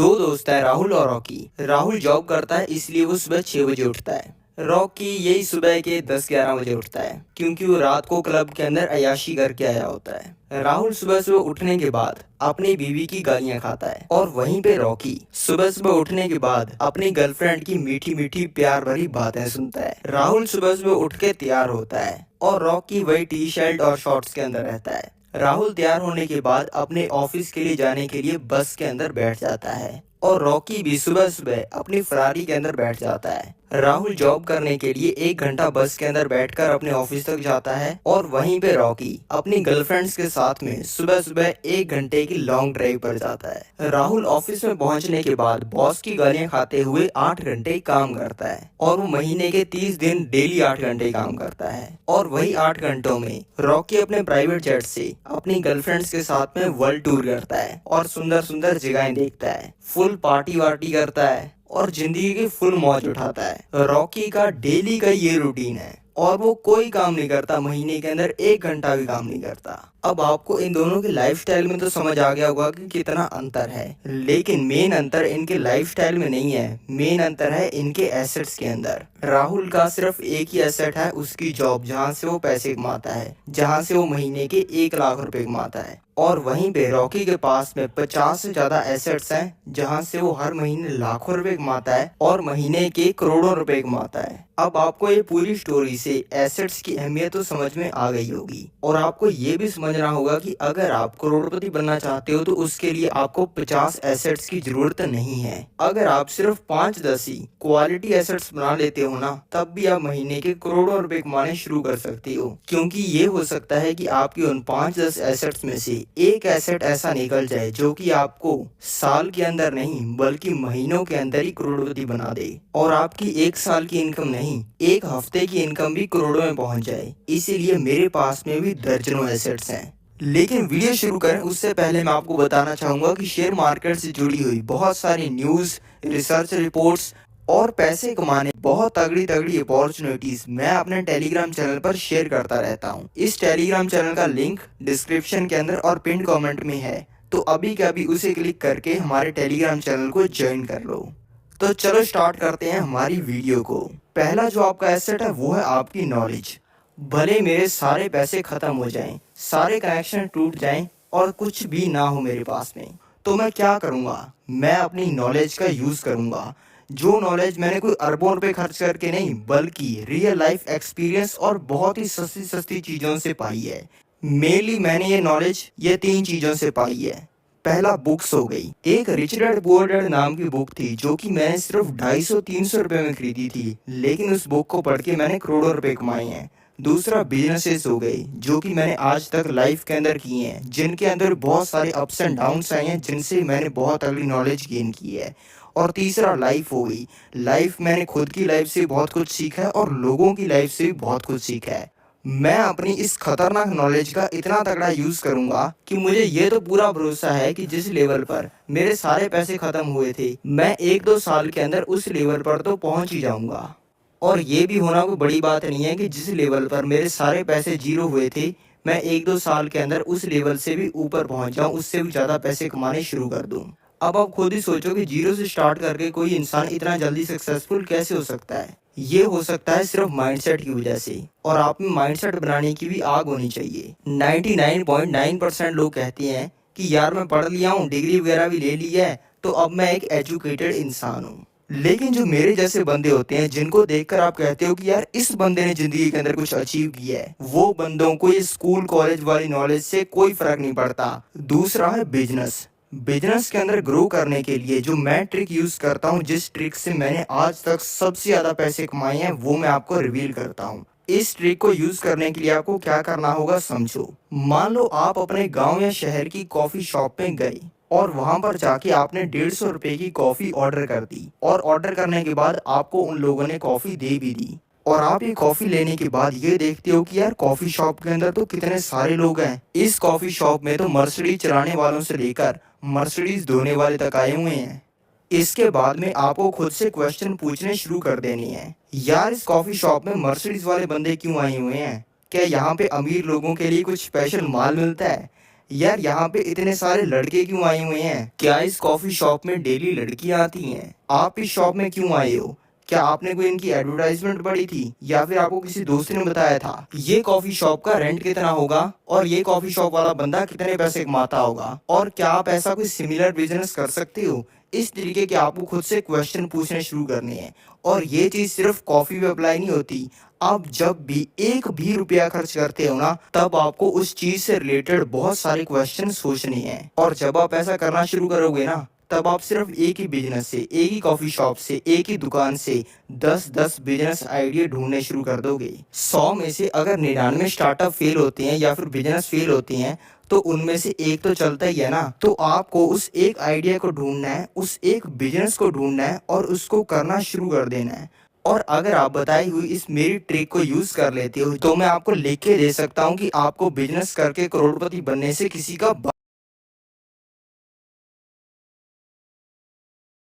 दो दोस्त हैं, राहुल और रॉकी। राहुल जॉब करता है इसलिए वो सुबह 6 बजे उठता है। रॉकी यही सुबह के 10-11 बजे उठता है क्योंकि वो रात को क्लब के अंदर अय्याशी करके आया होता है। राहुल सुबह सुबह उठने के बाद अपनी बीवी की गालियां खाता है और वहीं पे रॉकी सुबह सुबह उठने के बाद अपनी गर्लफ्रेंड की मीठी मीठी प्यार भरी बातें सुनता है। राहुल सुबह सुबह उठ के तैयार होता है और रॉकी वही टी शर्ट और शॉर्ट्स के अंदर रहता है। राहुल तैयार होने के बाद अपने ऑफिस के लिए जाने के लिए बस के अंदर बैठ जाता है और रॉकी भी सुबह सुबह अपनी फरारी के अंदर बैठ जाता है। राहुल जॉब करने के लिए 1 घंटा बस के अंदर बैठकर अपने ऑफिस तक जाता है और वहीं पे रॉकी अपनी गर्लफ्रेंड्स के साथ में सुबह सुबह 1 घंटे की लॉन्ग ड्राइव पर जाता है। राहुल ऑफिस में पहुंचने के बाद बॉस की गालियां खाते हुए 8 घंटे काम करता है और वो महीने के 30 दिन डेली 8 घंटे काम करता है। और वही 8 घंटों में रॉकी अपने प्राइवेट जेट से अपनी गर्लफ्रेंड्स के साथ में वर्ल्ड टूर करता है और सुंदर सुंदर जगहें देखता है, फुल पार्टी वार्टी करता है और जिंदगी की फुल मौज उठाता है। रॉकी का डेली का ये रूटीन है और वो कोई काम नहीं करता, महीने के अंदर 1 घंटा भी काम नहीं करता। अब आपको इन दोनों के लाइफस्टाइल में तो समझ आ गया होगा कि कितना अंतर है, लेकिन मेन अंतर इनके लाइफस्टाइल में नहीं है, मेन अंतर है इनके एसेट्स के अंदर। राहुल का सिर्फ एक ही एसेट है, उसकी जॉब, जहाँ से वो पैसे कमाता है, जहाँ से वो महीने के 1 लाख रुपए कमाता है। और वहीं पे रॉकी के पास में 50 से ज्यादा एसेट्स हैं, जहाँ से वो हर महीने लाखों रुपए कमाता है और महीने के करोड़ों रुपए कमाता है। अब आपको ये पूरी स्टोरी से एसेट्स की अहमियत तो समझ में आ गई होगी और आपको ये भी समझना होगा कि अगर आप करोड़पति बनना चाहते हो तो उसके लिए आपको 50 एसेट्स की जरूरत नहीं है। अगर आप सिर्फ 5-10 ही क्वालिटी एसेट्स बना लेते हो ना, तब भी आप महीने के करोड़ों रुपए कमाने शुरू कर सकते हो। क्योंकि ये हो सकता है कि आपकी उन 5-10 एसेट्स में से एक एसेट ऐसा निकल जाए जो कि आपको साल के अंदर नहीं बल्कि महीनों के अंदर ही करोड़पति बना दे और आपकी 1 साल की इनकम नहीं, 1 हफ्ते की इनकम भी करोड़ों में पहुंच जाए। इसीलिए मेरे पास में भी दर्जनों एसेट्स हैं। लेकिन वीडियो शुरू करें उससे पहले मैं आपको बताना चाहूंगा कि शेयर मार्केट से जुड़ी हुई बहुत सारी न्यूज, रिसर्च रिपोर्ट्स और पैसे कमाने बहुत तगड़ी तगड़ी अपॉर्चुनिटीज मैं अपने टेलीग्राम चैनल पर शेयर करता रहता हूँ। इस टेलीग्राम चैनल का लिंक डिस्क्रिप्शन के अंदर और पिन कमेंट में है, तो अभी के अभी उसे क्लिक करके हमारे टेलीग्राम चैनल को ज्वाइन कर लो। तो चलो स्टार्ट करते हैं हमारी वीडियो को। पहला जो आपका एसेट है वो है आपकी नॉलेज। भले मेरे सारे पैसे खत्म हो जाएं, सारे कनेक्शन टूट जाएं और कुछ भी ना हो मेरे पास में, तो मैं क्या करूँगा? मैं अपनी नॉलेज का यूज़ करूँगा। जो नॉलेज मैंने कोई अरबों रुपए खर्च करके नहीं बल्कि रियल लाइफ एक्सपीरियंस और बहुत ही सस्ती सस्ती चीज़ों से पाई है। मेनली मैंने ये नॉलेज ये 3 चीज़ों से पाई है। पहला बुक्स हो गई। एक रिच डैड पुअर डैड नाम की बुक थी जो कि मैंने सिर्फ 250-300 रुपए में खरीदी थी, लेकिन उस बुक को पढ़ के मैंने करोड़ों रुपए कमाए हैं। दूसरा बिजनेसेस हो गए जो कि मैंने आज तक लाइफ के अंदर किए हैं, जिनके अंदर बहुत सारे अप्स एंड डाउन्स आए हैं, जिनसे मैंने बहुत अगली नॉलेज गेन की है। और तीसरा लाइफ हो गई। लाइफ मैंने खुद की लाइफ से बहुत कुछ सीखा है और लोगों की लाइफ से भी बहुत कुछ सीखा है। मैं अपनी इस खतरनाक नॉलेज का इतना तगड़ा यूज करूंगा कि मुझे ये तो पूरा भरोसा है कि जिस लेवल पर मेरे सारे पैसे खत्म हुए थे, मैं 1-2 साल के अंदर उस लेवल पर तो पहुंच ही जाऊंगा। और ये भी होना कोई बड़ी बात नहीं है कि जिस लेवल पर मेरे सारे पैसे जीरो हुए थे, मैं 1-2 साल के अंदर उस लेवल से भी ऊपर पहुंच जाऊं, उससे भी ज्यादा पैसे कमाने शुरू कर दूं। अब आप खुद ही सोचो कि जीरो से स्टार्ट करके कोई इंसान इतना जल्दी सक्सेसफुल कैसे हो सकता है? ये हो सकता है सिर्फ माइंडसेट की वजह से, और आप में माइंडसेट बनाने की भी आग होनी चाहिए। 99.9% लोग कहते हैं कि यार मैं पढ़ लिया हूँ, डिग्री वगैरह भी ले ली है, तो अब मैं एक एजुकेटेड इंसान हूँ। लेकिन जो मेरे जैसे बंदे होते हैं जिनको देखकर आप कहते हो कि यार इस बंदे ने जिंदगी के अंदर कुछ अचीव किया है, वो बंदों को ये स्कूल कॉलेज वाली नॉलेज से कोई फर्क नहीं पड़ता। दूसरा है बिजनेस। बिजनेस के अंदर ग्रो करने के लिए जो मैं ट्रिक यूज करता हूँ, जिस ट्रिक से मैंने आज तक सबसे ज्यादा पैसे कमाए हैं, वो मैं आपको रिवील करता हूँ। इस ट्रिक को यूज करने के लिए आपको क्या करना होगा समझो। मान लो आप अपने गांव या शहर की कॉफी शॉप में गए और वहां पर जाके आपने 150 रुपए की कॉफी ऑर्डर कर दी, और ऑर्डर करने के बाद आपको उन लोगों ने कॉफी दे भी दी, और आप ये कॉफी लेने के बाद ये देखते हो कि यार कॉफी शॉप के अंदर तो कितने सारे लोग हैं। इस कॉफी शॉप में तो मर्सिडीज चलाने वालों से लेकर मर्सिडीज धोने वाले तक आए हुए हैं। इसके बाद में आपको खुद से क्वेश्चन पूछने शुरू कर देने हैं। यार इस कॉफी शॉप में मर्सिडीज वाले बंदे क्यों आए हुए हैं? क्या यहाँ पे अमीर लोगों के लिए कुछ स्पेशल माल मिलता है, यार यहाँ पे इतने सारे लड़के क्यों आए हुए हैं? क्या इस कॉफी शॉप में डेली लड़कियां आती हैं? आप इस शॉप में क्यों आए हो? क्या आपने कोई इनकी एडवर्टाइजमेंट पढ़ी थी या फिर आपको किसी दोस्त ने बताया था? ये कॉफी शॉप का रेंट कितना होगा और ये कॉफी शॉप वाला बंदा कितने पैसे कमाता होगा और क्या आप ऐसा कोई सिमिलर बिजनेस कर सकते हो? इस तरीके के आपको खुद से क्वेश्चन पूछने शुरू करने हैं। और ये चीज सिर्फ कॉफी पे अप्लाई नहीं होती। आप जब भी एक भी रुपया खर्च करते हो ना, तब आपको उस चीज से रिलेटेड बहुत सारे क्वेश्चन सोचने हैं। और जब आप ऐसा करना शुरू करोगे ना, तब आप सिर्फ एक ही बिजनेस से, एक ही कॉफी शॉप से, एक ही दुकान से 10-10 बिजनेस आइडिया ढूंढने शुरू कर दोगे। 100 में से अगर 99 स्टार्टअप फेल होते हैं या फिर बिजनेस फेल होते हैं, तो उनमें से एक तो चलता ही है ना। तो आपको उस एक आइडिया को ढूंढना है, उस एक बिजनेस को ढूंढना है और उसको करना शुरू कर देना है। और अगर आप बताई हुई इस मेरी ट्रिक को यूज कर लेते हो, तो मैं आपको लिख के दे सकता हूँ कि आपको बिजनेस करके करोड़पति बनने से किसी का